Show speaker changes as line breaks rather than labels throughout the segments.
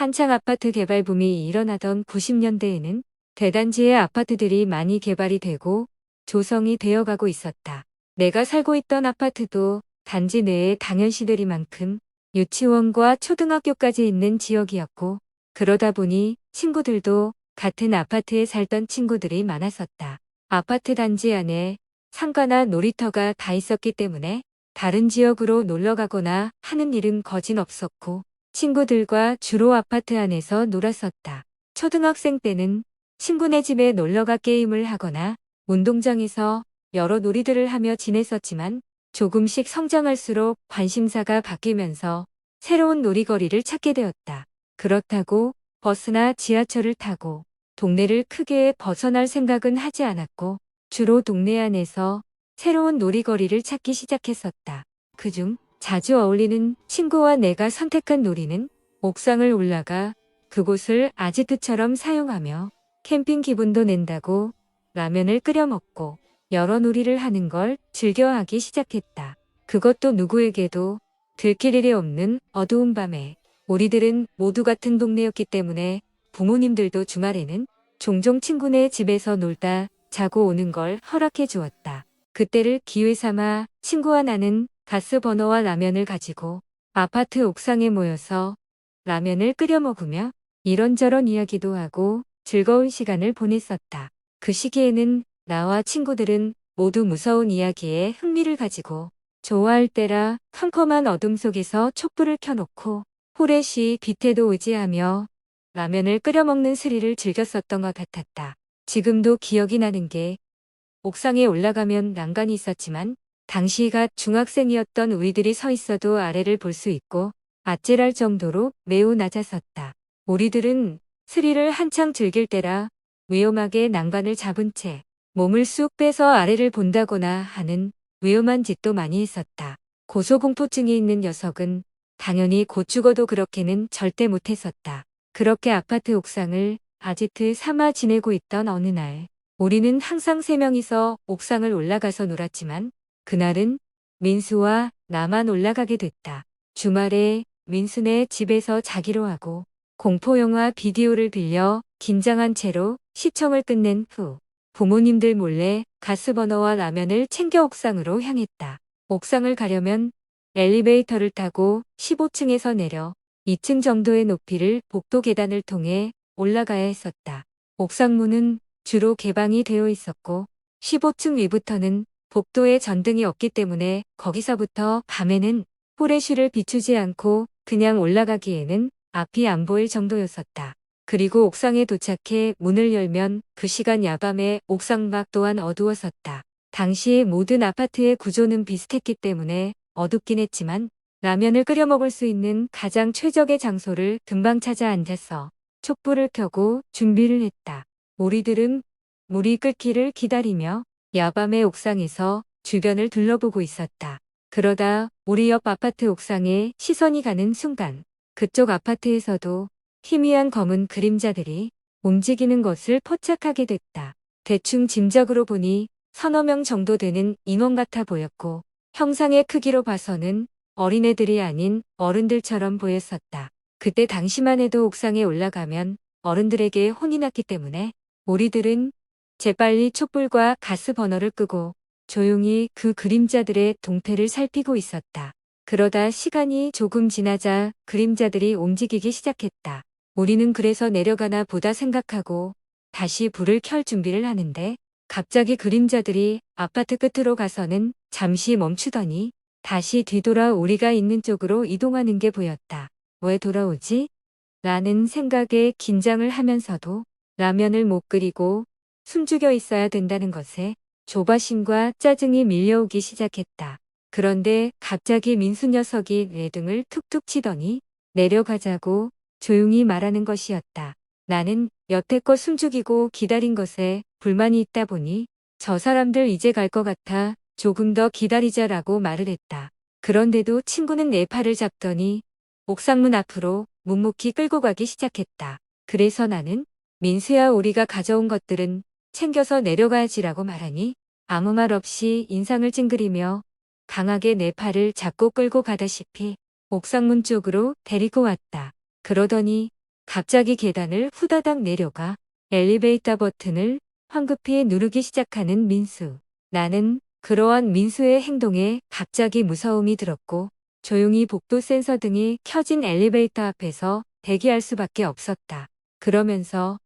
한창 아파트 개발 붐이 일어나던 90년대에는 대단지의 아파트들이 많이 개발이 되고 조성이 되어가고 있었다. 내가 살고 있던 아파트도 단지 내에 당연시들이만큼 유치원과 초등학교까지 있는 지역이었고, 그러다 보니 친구들도 같은 아파트에 살던 친구들이 많았었다. 아파트 단지 안에 상가나 놀이터가 다 있었기 때문에 다른 지역으로 놀러가거나 하는 일은 거진 없었고, 친구들과 주로 아파트 안에서 놀았었다. 초등학생 때는 친구네 집에 놀러가 게임을 하거나 운동장에서 여러 놀이들을 하며 지냈었지만, 조금씩 성장할수록 관심사가 바뀌면서 새로운 놀이거리를 찾게 되었다. 그렇다고 버스나 지하철을 타고 동네를 크게 벗어날 생각은 하지 않았고, 주로 동네 안에서 새로운 놀이거리를 찾기 시작했었다. 그중 자주 어울리는 친구와 내가 선택한 놀이는 옥상을 올라가 그곳을 아지트처럼 사용하며 캠핑 기분도 낸다고 라면을 끓여 먹고 여러 놀이를 하는 걸 즐겨하기 시작했다. 그것도 누구에게도 들킬 일이 없는 어두운 밤에. 우리들은 모두 같은 동네였기 때문에 부모님들도 주말에는 종종 친구네 집에서 놀다 자고 오는 걸 허락해 주었다. 그때를 기회 삼아 친구와 나는 가스 버너와 라면을 가지고 아파트 옥상에 모여서 라면을 끓여 먹으며 이런저런 이야기도 하고 즐거운 시간을 보냈었다. 그 시기에는 나와 친구들은 모두 무서운 이야기에 흥미를 가지고 좋아할 때라 컴컴한 어둠 속에서 촛불을 켜놓고 후레쉬 빛에도 의지하며 라면을 끓여 먹는 스릴을 즐겼었던 것 같았다. 지금도 기억이 나는 게 옥상에 올라가면 난간이 있었지만 당시가 중학생이었던 우리들이 서 있어도 아래를 볼 수 있고 아찔할 정도로 매우 낮았었다. 우리들은 스릴을 한창 즐길 때라 위험하게 난간을 잡은 채 몸을 쑥 빼서 아래를 본다거나 하는 위험한 짓도 많이 했었다. 고소공포증이 있는 녀석은 당연히 곧 죽어도 그렇게는 절대 못했었다. 그렇게 아파트 옥상을 아지트 삼아 지내고 있던 어느 날, 우리는 항상 3명이서 옥상을 올라가서 놀았지만 그날은 민수와 나만 올라가게 됐다. 주말에 민수네 집에서 자기로 하고 공포영화 비디오를 빌려 긴장한 채로 시청을 끝낸 후 부모님들 몰래 가스버너와 라면을 챙겨 옥상으로 향했다. 옥상을 가려면 엘리베이터를 타고 15층에서 내려 2층 정도의 높이를 복도 계단을 통해 올라가야 했었다. 옥상 문은 주로 개방이 되어 있었고 15층 위부터는 복도에 전등이 없기 때문에 거기서부터 밤에는 후레쉬를 비추지 않고 그냥 올라가기에는 앞이 안 보일 정도였었다. 그리고 옥상에 도착해 문을 열면 그 시간 야밤에 옥상막 또한 어두웠었다. 당시의 모든 아파트의 구조는 비슷했기 때문에 어둡긴 했지만 라면을 끓여 먹을 수 있는 가장 최적의 장소를 금방 찾아 앉아서 촛불을 켜고 준비를 했다. 우리들은 물이 끓기를 기다리며 야밤의 옥상에서 주변을 둘러보고 있었다. 그러다 우리 옆 아파트 옥상에 시선이 가는 순간 그쪽 아파트에서도 희미한 검은 그림자들이 움직이는 것을 포착하게 됐다. 대충 짐작으로 보니 서너 명 정도 되는 인원 같아 보였고 형상의 크기로 봐서는 어린애들이 아닌 어른들처럼 보였었다. 그때 당시만 해도 옥상에 올라가면 어른들에게 혼이 났기 때문에 우리들은 재빨리 촛불과 가스 버너를 끄고 조용히 그 그림자들의 동태를 살피고 있었다. 그러다 시간이 조금 지나자 그림자들이 움직이기 시작했다. 우리는 그래서 내려가나 보다 생각하고 다시 불을 켤 준비를 하는데 갑자기 그림자들이 아파트 끝으로 가서는 잠시 멈추더니 다시 뒤돌아 우리가 있는 쪽으로 이동하는 게 보였다. 왜 돌아오지? 라는 생각에 긴장을 하면서도 라면을 못 끓이고 숨죽여 있어야 된다는 것에 조바심과 짜증이 밀려오기 시작했다. 그런데 갑자기 민수 녀석이 내 등을 툭툭 치더니 내려가자고 조용히 말하는 것이었다. 나는 여태껏 숨죽이고 기다린 것에 불만이 있다 보니 저 사람들 이제 갈 것 같아 조금 더 기다리자라고 말을 했다. 그런데도 친구는 내 팔을 잡더니 옥상문 앞으로 묵묵히 끌고 가기 시작했다. 그래서 나는 민수야, 우리가 가져온 것들은 챙겨서 내려가야지라고 말하니 아무 말 없이 인상을 찡그리며 강하게 내 팔을 잡고 끌고 가다시피 옥상문 쪽으로 데리고 왔다. 그러더니 갑자기 계단을 후다닥 내려가 엘리베이터 버튼을 황급히 누르기 시작하는 민수. 나는 그러한 민수의 행동에 갑자기 무서움이 들었고 조용히 복도 센서 등이 켜진 엘리베이터 앞에서 대기할 수밖에 없었다. 그러면서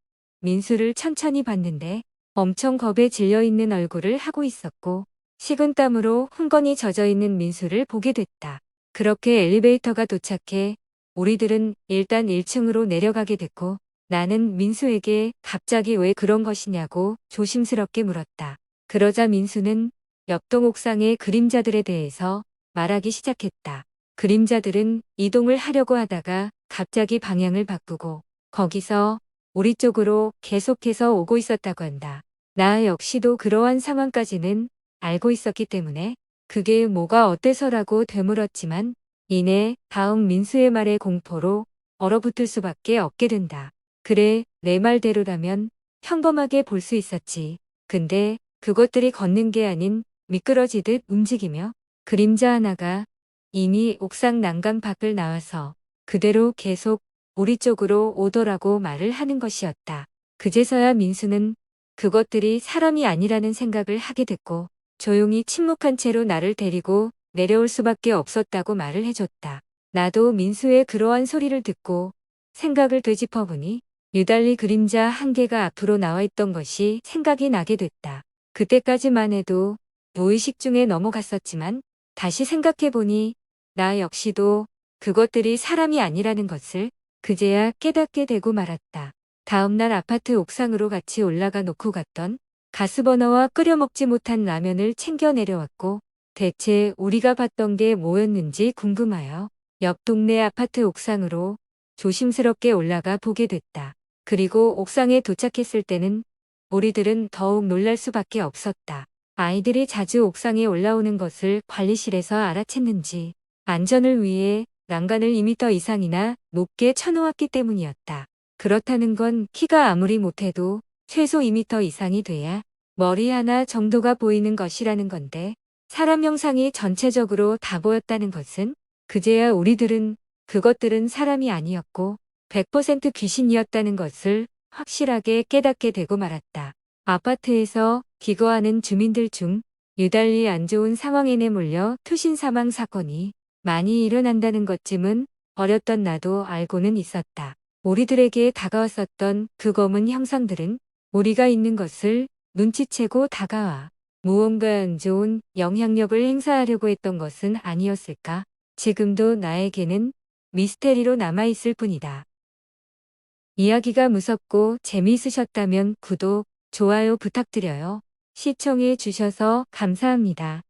민수를 천천히 봤는데 엄청 겁에 질려 있는 얼굴을 하고 있었고 식은땀으로 흥건히 젖어 있는 민수를 보게 됐다. 그렇게 엘리베이터가 도착해 우리들은 일단 1층으로 내려가게 됐고 나는 민수에게 갑자기 왜 그런 것이냐고 조심스럽게 물었다. 그러자 민수는 옆동 옥상의 그림자들에 대해서 말하기 시작했다. 그림자들은 이동을 하려고 하다가 갑자기 방향을 바꾸고 거기서 우리 쪽으로 계속해서 오고 있었다고 한다. 나 역시도 그러한 상황까지는 알고 있었기 때문에 그게 뭐가 어때서라고 되물었지만 이내 다음 민수의 말에 공포로 얼어붙을 수밖에 없게 된다. 그래, 내 말대로라면 평범하게 볼 수 있었지. 근데 그것들이 걷는 게 아닌 미끄러지듯 움직이며 그림자 하나가 이미 옥상 난간 밖을 나와서 그대로 계속 우리 쪽으로 오더라고 말을 하는 것이었다. 그제서야 민수는 그것들이 사람이 아니라는 생각을 하게 됐고 조용히 침묵한 채로 나를 데리고 내려올 수밖에 없었다고 말을 해줬다. 나도 민수의 그러한 소리를 듣고 생각을 되짚어보니 유달리 그림자 한 개가 앞으로 나와 있던 것이 생각이 나게 됐다. 그때까지만 해도 무의식 중에 넘어갔었지만 다시 생각해보니 나 역시도 그것들이 사람이 아니라는 것을 그제야 깨닫게 되고 말았다. 다음날 아파트 옥상으로 같이 올라가 놓고 갔던 가스버너와 끓여 먹지 못한 라면을 챙겨 내려왔고 대체 우리가 봤던 게 뭐였는지 궁금하여 옆 동네 아파트 옥상으로 조심스럽게 올라가 보게 됐다. 그리고 옥상에 도착했을 때는 우리들은 더욱 놀랄 수밖에 없었다. 아이들이 자주 옥상에 올라오는 것을 관리실에서 알아챘는지 안전을 위해 난간을 2m 이상이나 높게 쳐놓았기 때문이었다. 그렇다는 건 키가 아무리 못해도 최소 2m 이상이 돼야 머리 하나 정도가 보이는 것이라는 건데 사람 형상이 전체적으로 다 보였다는 것은 그제야 우리들은 그것들은 사람이 아니었고 100% 귀신이었다는 것을 확실하게 깨닫게 되고 말았다. 아파트에서 기거하는 주민들 중 유달리 안 좋은 상황에 내몰려 투신 사망 사건이 많이 일어난다는 것쯤은 어렸던 나도 알고는 있었다. 우리들에게 다가왔었던 그 검은 형상들은 우리가 있는 것을 눈치채고 다가와 무언가 안 좋은 영향력을 행사하려고 했던 것은 아니었을까? 지금도 나에게는 미스테리로 남아있을 뿐이다. 이야기가 무섭고 재미있으셨다면 구독, 좋아요 부탁드려요. 시청해 주셔서 감사합니다.